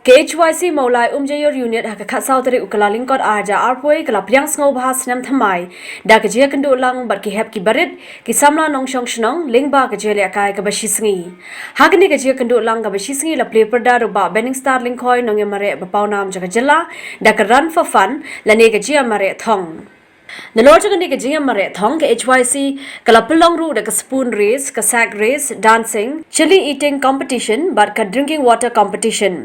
KHYC Maulai Umjaiur unit hak khasau tari ukalaling kot aja arpoi kala Pdiang Snem Thymmai da kejia kendu lang bar ki hep ki barit ki samla nong shong shnong lingba kejia le akai ka bashisngi hagni kejia kendu lang ka bashisngi la play perda ruba banning star lingkhoi nong mare bapau nam jaga jella da ka run for fun la ne kejia mare thong The Lord Jagan ke jinga mare thong ke HYC kala pelong ru da ka spoon race ka sack race dancing chili eating competition but ka drinking water competition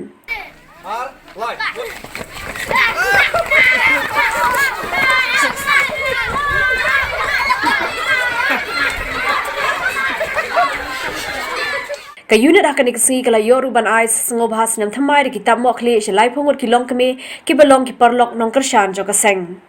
Ka unit akan ikasi kala yoruban ais ngobhas Snem Thymmai ki tam mokhle shalai phongot ki long kame ki balong ki parlok nong kershan jo ka seng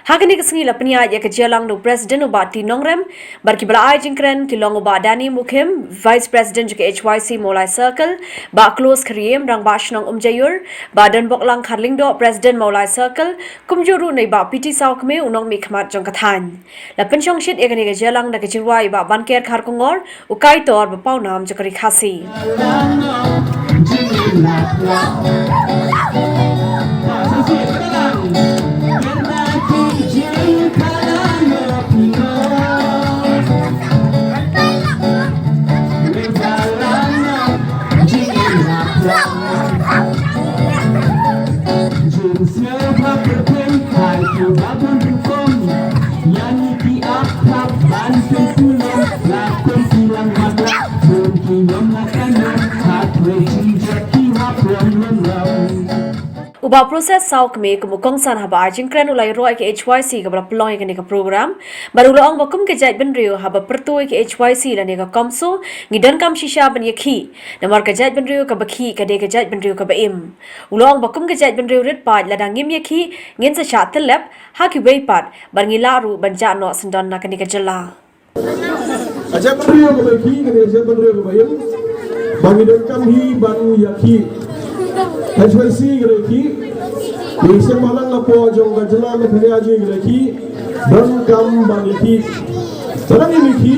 Hakani kesengi la penia ya kejalang do president obati nongrem barki bala ai jingkren ki long obadani mukim vice president ke HYC Maulai circle ba close kriem rang ba Hyc Umjaiur ba dan boklang kharling do president Maulai circle kumjuru nei ba piti sauk me unong mi khmat jong kathan la penchong shit egani kejalang da kechirwai ba banker khar kongor ukai tor ba pau nam jakari khasi Uba proses sauk me kumukong san haba jingkren ulai roi ke HYC ka bala pelong ke ka program baru laong bakum ke jait benriu haba pertui ke HYC la ne ka komso ngidan kam shisha ban yakhi namar ke jait benriu ka bakhi ka de ke jait benriu ka baim ulong bakum ke jait benriu rit pa la dangim yakhi ngin sa cha telep ha ki wei pat bar ngila ru banja no sendon na ka ni ka jela Ajak benriu ka bakhi ka de jait benriu ka baim bangidan kam hi ban yakhi HYC gereki, bisa malang apa jong gajla me khane aji gereki, dan kam baniki. Sarang ini ki,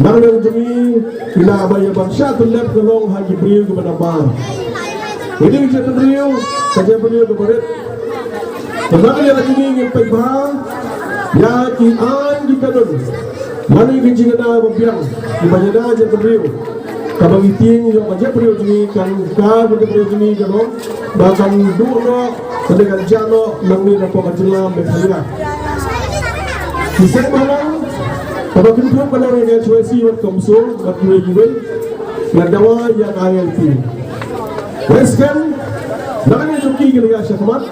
nang nang jemi ila baya bangsa tulap kelong haji beriu kepada bar. Jadi kita beriu, saja beriu kepada. Sebab dia lagi ni ngempai bar, ya ki an di kanun. Mana yang jingada berbiang, di banyak dah je beriu. Kabang iting yang macam periu ini kan kah macam periu ini kan bahkan dulu dengan jano mengira pengajian berkeliling. Kisah malang kabang kita pada orang yang cuci buat komsul buat jual yang dawa yang ILP. Weskan, jangan yang cuci gini ya syakmat.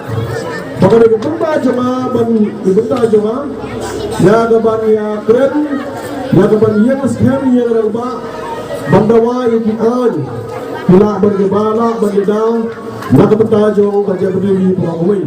Bahkan dengan benda jemaah benda jemaah ya kabang ya keren ya kabang yang sekian yang berbah Bandawa yang dian, bila bergebala, bergedah, nak bertajung, kerja berdiri, berangkui.